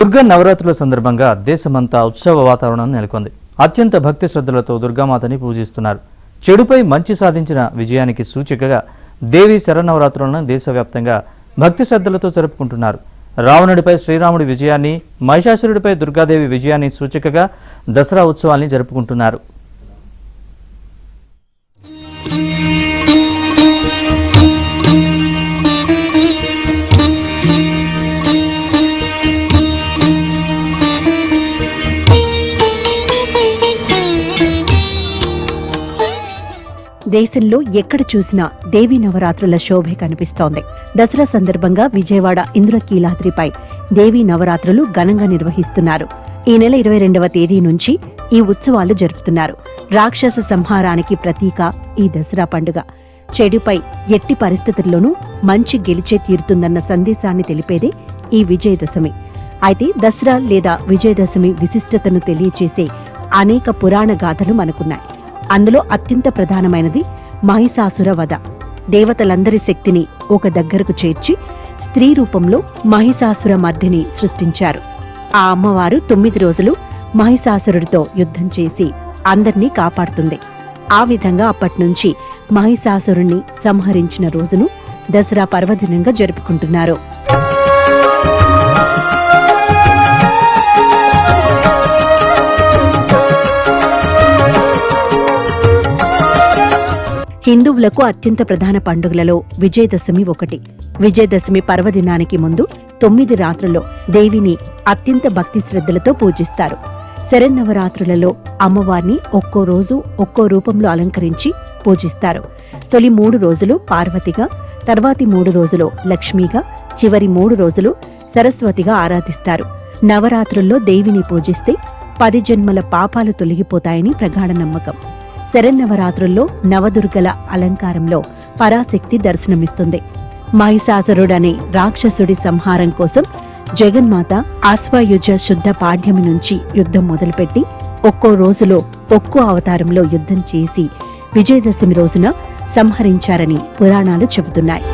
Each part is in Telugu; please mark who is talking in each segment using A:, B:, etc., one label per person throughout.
A: దుర్గా నవరాత్రుల సందర్భంగా దేశమంతా ఉత్సవ వాతావరణం నెలకొంది. అత్యంత భక్తి శ్రద్ధలతో దుర్గామాతని పూజిస్తున్నారు. చెడుపై మంచి సాధించిన విజయానికి సూచికగా దేవి శరన్నవరాత్రులను దేశవ్యాప్తంగా భక్తి శ్రద్ధలతో జరుపుకుంటున్నారు. రావణుడిపై శ్రీరాముడి విజయాన్ని, మహిషాసురుడిపై దుర్గాదేవి విజయాన్ని సూచికగా దసరా ఉత్సవాల్ని జరుపుకుంటున్నారు.
B: దేశంలో ఎక్కడ చూసినా దేవీ నవరాత్రుల శోభే కనిపిస్తోంది. దసరా సందర్భంగా విజయవాడ ఇంద్రకీలాద్రిపై దేవీ నవరాత్రులు ఘనంగా నిర్వహిస్తున్నారు. ఈ నెల 22వ తేదీ నుంచి ఈ ఉత్సవాలు జరుపుతున్నారు. రాక్షస సంహారానికి ప్రతీక ఈ దసరా పండుగ. చెడుపై ఎట్టి పరిస్థితుల్లోనూ మంచి గెలిచే తీరుతుందన్న సందేశాన్ని తెలిపేదే ఈ విజయదశమి. అయితే దసరా లేదా విజయదశమి విశిష్టతను తెలియచేసే అనేక పురాణ గాథలు మనకున్నాయి. అందులో అత్యంత ప్రధానమైనది మహిషాసుర వధ. దేవతలందరి శక్తిని ఒక దగ్గరకు చేర్చి స్త్రీ రూపంలో మహిషాసుర మర్దిని సృష్టించారు. ఆ అమ్మవారు 9 రోజులు మహిషాసురుడితో యుద్ధం చేసి అందర్నీ కాపాడుతుంది. ఆ విధంగా అప్పట్నుంచి మహిషాసురుణ్ణి సంహరించిన రోజును దసరా పర్వదినంగా జరుపుకుంటున్నారు. హిందువులకు అత్యంత ప్రధాన పండుగలలో విజయదశమి ఒకటి. విజయదశమి పర్వదినానికి ముందు 9 రాత్రుల్లో దేవిని అత్యంత భక్తి శ్రద్ధలతో పూజిస్తారు. శరన్నవరాత్రులలో అమ్మవారిని ఒక్కో రోజు ఒక్కో రూపంలో అలంకరించి పూజిస్తారు. తొలి 3 రోజులు పార్వతిగా, తర్వాతి 3 రోజులు లక్ష్మిగా, చివరి 3 రోజులు సరస్వతిగా ఆరాధిస్తారు. నవరాత్రుల్లో దేవిని పూజిస్తే 10 జన్మల పాపాలు తొలగిపోతాయని ప్రగాఢ నమ్మకం. శరన్నవరాత్రుల్లో నవదుర్గల అలంకారంలో పరాశక్తి దర్శనమిస్తుంది. మహిషాసురుడనే రాక్షసుడి సంహారం కోసం జగన్మాత ఆశ్వయుజ శుద్ధ పాడ్యమి నుంచి యుద్ధం మొదలుపెట్టి ఒక్కో రోజులో ఒక్కో అవతారంలో యుద్ధం చేసి విజయదశమి రోజున సంహరించారని పురాణాలు చెబుతున్నాయి.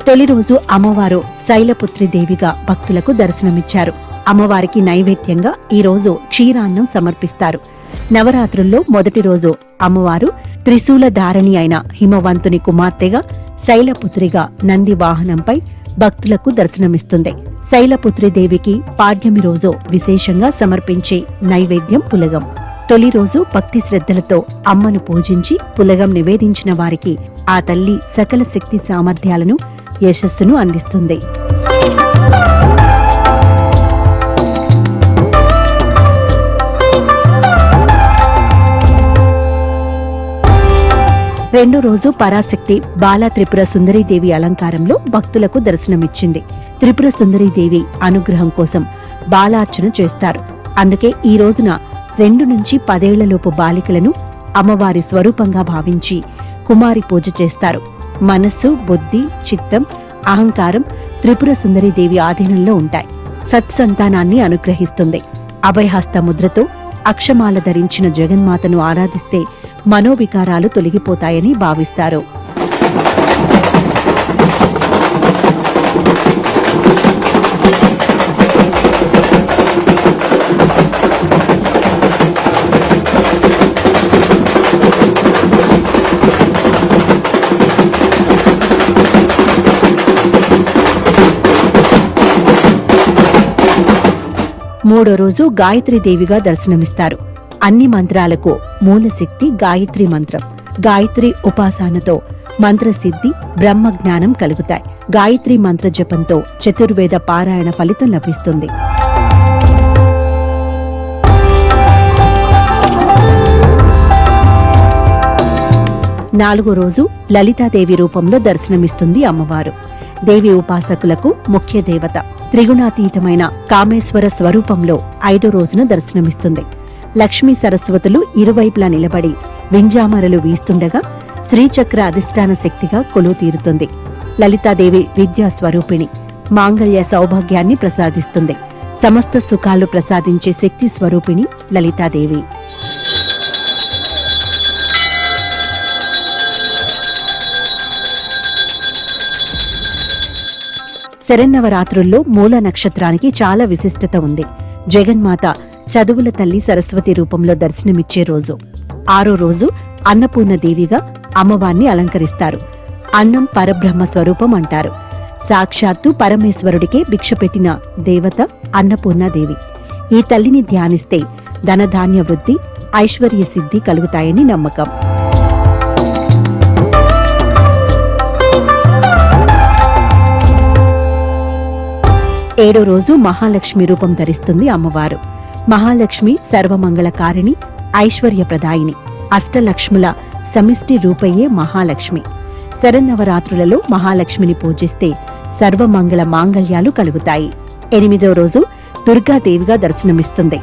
B: తొలి రోజు అమ్మవారు శైలపుత్రి దేవిగా భక్తులకు దర్శనమిచ్చారు. అమ్మవారికి నైవేద్యంగా ఈ రోజు క్షీరాన్నం సమర్పిస్తారు. నవరాత్రుల్లో మొదటి రోజు అమ్మవారు త్రిశూల ధారణి అయిన హిమవంతుని కుమార్తెగా శైలపుత్రిగా నంది వాహనంపై భక్తులకు దర్శనమిస్తుంది. శైలపుత్రి దేవికి పాడ్యమి రోజు విశేషంగా సమర్పించే నైవేద్యం పులగం. తొలి రోజు భక్తి శ్రద్ధలతో అమ్మను పూజించి పులగం నివేదించిన వారికి ఆ తల్లి సకల శక్తి సామర్థ్యాలను, యశస్సును అందిస్తుంది. రెండో రోజు పరాశక్తి బాలా త్రిపుర సుందరీదేవి అలంకారంలో భక్తులకు దర్శనమిచ్చింది. త్రిపుర సుందరీదేవి అనుగ్రహం కోసం బాలార్చన చేస్తారు. అందుకే ఈ రోజున 2 నుంచి 10 ఏళ్లలోపు బాలికలను అమ్మవారి స్వరూపంగా భావించి కుమారి పూజ చేస్తారు. మనస్సు, బుద్ధి, చిత్తం, అహంకారం త్రిపుర సుందరీదేవి ఆధీనంలో ఉంటాయి. సత్సంతానాన్ని అనుగ్రహిస్తుంది. అభయహస్త ముద్రతో అక్షమాల ధరించిన జగన్మాతను ఆరాధిస్తే మనోవికారాలు తొలగిపోతాయని భావిస్తారు. మూడో రోజు గాయత్రీదేవిగా దర్శనమిస్తారు. అన్ని మంత్రాలకు మూలశక్తి గాయత్రి మంత్రం. గాయత్రి ఉపాసనతో మంత్రసిద్ధి, బ్రహ్మజ్ఞానం కలుగుతాయి. గాయత్రి మంత్ర జపంతో చతుర్వేద పారాయణ ఫలితం లభిస్తుంది. నాలుగో రోజు లలితాదేవి రూపంలో దర్శనమిస్తుంది అమ్మవారు. దేవి ఉపాసకులకు ముఖ్య దేవత. త్రిగుణాతీతమైన కామేశ్వర స్వరూపంలో 5వ రోజున దర్శనమిస్తుంది. లక్ష్మీ సరస్వతులు ఇరువైపులా నిలబడి వింజామరలు వీస్తుండగా శ్రీచక్ర అధిష్టాన శక్తిగా కొలువు తీరుతుంది. లలితాదేవి విద్యా స్వరూపిణి. మాంగళ్య సౌభాగ్యాన్ని ప్రసాదిస్తుంది. సమస్త సుఖాలు ప్రసాదించే శక్తి స్వరూపిణి లలితాదేవి. శరన్నవరాత్రుల్లో మూల నక్షత్రానికి చాలా విశిష్టత ఉంది. జగన్మాత చదువుల తల్లి సరస్వతి రూపంలో దర్శనమిచ్చే రోజు. 6వ రోజు అన్నపూర్ణదేవిగా అమ్మవారిని అలంకరిస్తారు. అన్నం పరబ్రహ్మ స్వరూపం అంటారు. సాక్షాత్తు పరమేశ్వరుడికే భిక్ష పెట్టిన దేవత అన్నపూర్ణాదేవి. ఈ తల్లిని ధ్యానిస్తే ధనధాన్య వృద్ధి, ఐశ్వర్య సిద్ధి కలుగుతాయని నమ్మకం. ఏడో రోజు మహాలక్ష్మి రూపం ధరిస్తుంది అమ్మవారు. మహాలక్ష్మి సర్వమంగళకారిణి, ఐశ్వర్యప్రదాయిని, అష్టలక్ష్ముల సమిష్టి రూపయే మహాలక్ష్మి. శరన్నవరాత్రులలో మహాలక్ష్మిని పూజిస్తే సర్వమంగళ మాంగళ్యాలు కలుగుతాయి. 8వ రోజు దుర్గాదేవిగా దర్శనమిస్తుంది.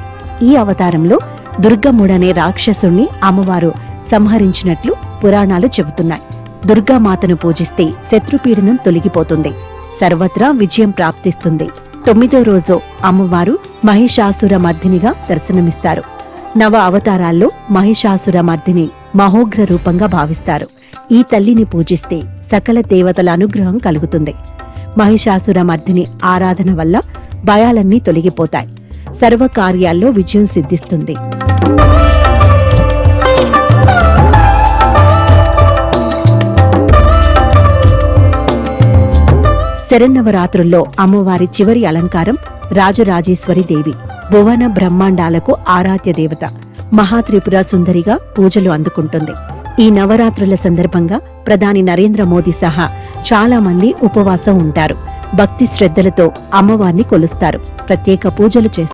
B: ఈ అవతారంలో దుర్గముడనే రాక్షసుణ్ణి అమ్మవారు సంహరించినట్లు పురాణాలు చెబుతున్నాయి. దుర్గామాతను పూజిస్తే శత్రుపీడనం తొలగిపోతుంది, సర్వత్రా విజయం ప్రాప్తిస్తుంది. 9వ రోజు అమ్మవారు మహిషాసుర మర్దినిగా దర్శనమిస్తారు. నవ అవతారాల్లో మహిషాసుర మర్దిని మహోగ్ర రూపంగా భావిస్తారు. ఈ తల్లిని పూజిస్తే సకల దేవతల అనుగ్రహం కలుగుతుంది. మహిషాసుర మర్దిని ఆరాధన వల్ల భయాలన్నీ తొలగిపోతాయి, సర్వకార్యాల్లో విజయం సిద్ధిస్తుంది. శరన్నవరాత్రుల్లో అమ్మవారి చివరి అలంకారం రాజరాజేశ్వరి దేవి. భువన బ్రహ్మాండాలకు ఆరాధ్య దేవత. మహాత్రిపుర సుందరిగా పూజలు అందుకుంటుంది. ఈ నవరాత్రుల సందర్భంగా ప్రధాని నరేంద్ర మోదీ సహా చాలా మంది ఉపవాసం ఉంటారు. భక్తి శ్రద్ధలతో అమ్మవారిని కొలుస్తారు, ప్రత్యేక పూజలు చేస్తారు.